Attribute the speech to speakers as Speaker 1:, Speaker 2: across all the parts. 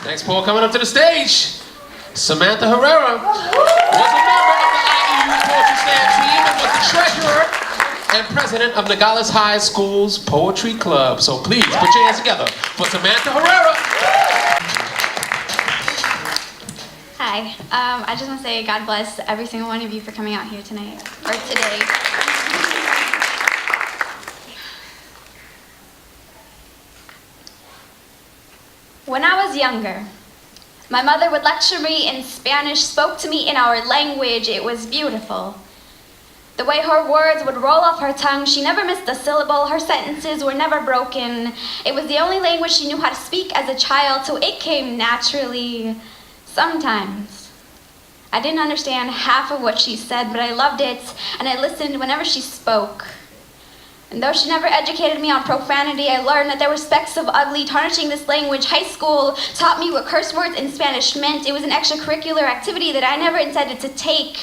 Speaker 1: Next poet coming up to the stage, Samantha Herrera was a member of the IEU Poetry Slam team and was the treasurer and president of Nogales High School's Poetry Club. So please put your hands together for Samantha Herrera.
Speaker 2: Hi, I just want to say God bless every single one of you for coming out here tonight, or today. When I was younger, my mother would lecture me in Spanish, spoke to me in our language. It was beautiful. The way her words would roll off her tongue, she never missed a syllable, her sentences were never broken. It was the only language she knew how to speak as a child, so it came naturally. Sometimes I didn't understand half of what she said, but I loved it, and I listened whenever she spoke. And though she never educated me on profanity, I learned that there were specks of ugly tarnishing this language. High school taught me what curse words in Spanish meant. It was an extracurricular activity that I never intended to take.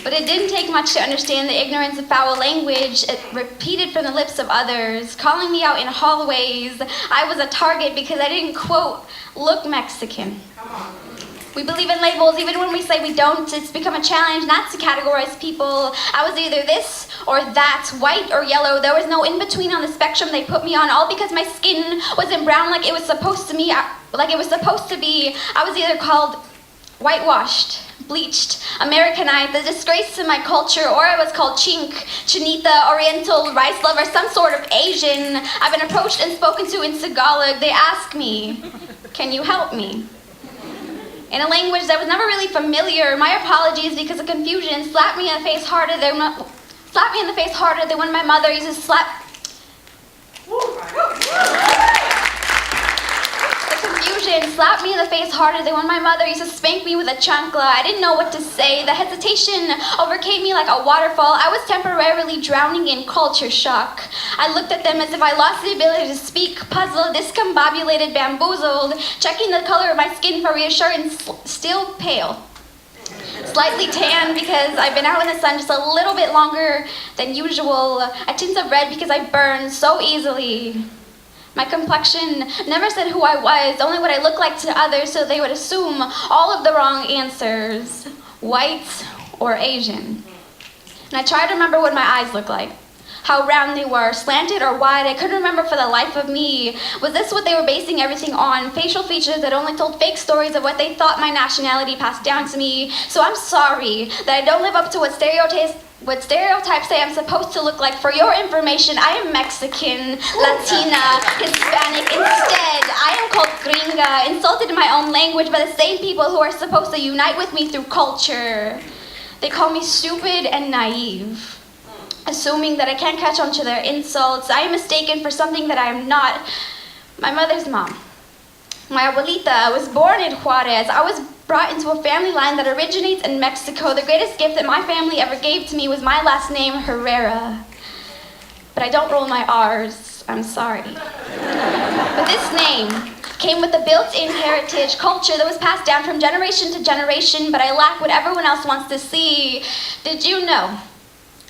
Speaker 2: But it didn't take much to understand the ignorance of foul language repeated from the lips of others, calling me out in hallways. I was a target because I didn't, quote, look Mexican. We believe in labels even when we say we don't. It's become a challenge not to categorize people. I was either this or that, white or yellow. There was no in-between on the spectrum they put me on, all because my skin wasn't brown like it was supposed to be. I was either called whitewashed, bleached, Americanized, a disgrace to my culture, or I was called chink, chinita, oriental, rice lover, some sort of Asian. I've been approached and spoken to in Tagalog. They ask me, can you help me? In a language that was never really familiar. My apologies because of confusion. Slapped me in the face harder than when my mother used to slap. The confusion slapped me in the face harder than when my mother used to spank me with a chancla. I didn't know what to say. The hesitation overcame me like a waterfall. I was temporarily drowning in culture shock. I looked at them as if I lost the ability to speak, puzzled, discombobulated, bamboozled, checking the color of my skin for reassurance, still pale. Slightly tan because I've been out in the sun just a little bit longer than usual. A tint of red because I burn so easily. My complexion never said who I was, only what I looked like to others, so they would assume all of the wrong answers, white or Asian. And I tried to remember what my eyes looked like, how round they were, slanted or wide. I couldn't remember for the life of me. Was this what they were basing everything on? Facial features that only told fake stories of what they thought my nationality passed down to me. So I'm sorry that I don't live up to what stereotypes say I'm supposed to look like. For your information, I am Mexican, Latina, Hispanic. Instead, I am called gringa, insulted in my own language by the same people who are supposed to unite with me through culture. They call me stupid and naive, assuming that I can't catch on to their insults. I am mistaken for something that I am not. My mother's mom, my abuelita, was born in Juarez. I was brought into a family line that originates in Mexico. The greatest gift that my family ever gave to me was my last name, Herrera. But I don't roll my R's, I'm sorry. But this name came with a built-in heritage culture that was passed down from generation to generation, but I lack what everyone else wants to see. Did you know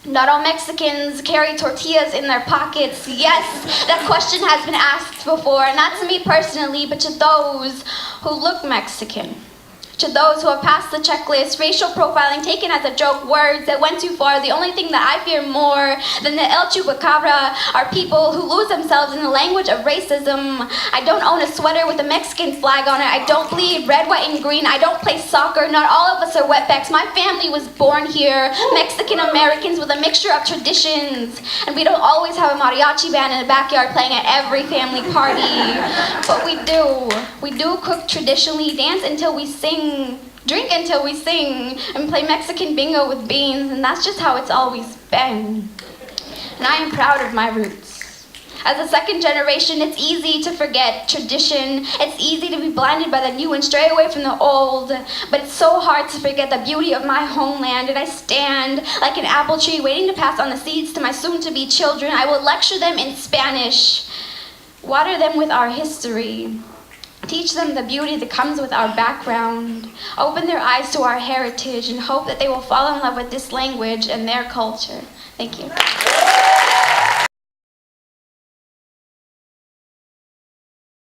Speaker 2: not all Mexicans carry tortillas in their pockets? Yes, that question has been asked before, not to me personally, but to those who look Mexican. To those who have passed the checklist, racial profiling taken as a joke, words that went too far. The only thing that I fear more than the El Chupacabra are people who lose themselves in the language of racism. I don't own a sweater with a Mexican flag on it. I don't bleed red, white, and green. I don't play soccer. Not all of us are wetbacks. My family was born here, Mexican Americans with a mixture of traditions. And we don't always have a mariachi band in the backyard playing at every family party. But we do. We do cook traditionally, dance until we sing, drink until we sing, and play Mexican bingo with beans, and that's just how it's always been. And I am proud of my roots. As a second generation, it's easy to forget tradition. It's easy to be blinded by the new and stray away from the old, but it's so hard to forget the beauty of my homeland, and I stand like an apple tree waiting to pass on the seeds to my soon-to-be children. I will lecture them in Spanish, water them with our history, teach them the beauty that comes with our background, open their eyes to our heritage, and hope that they will fall in love with this language and their culture. Thank you.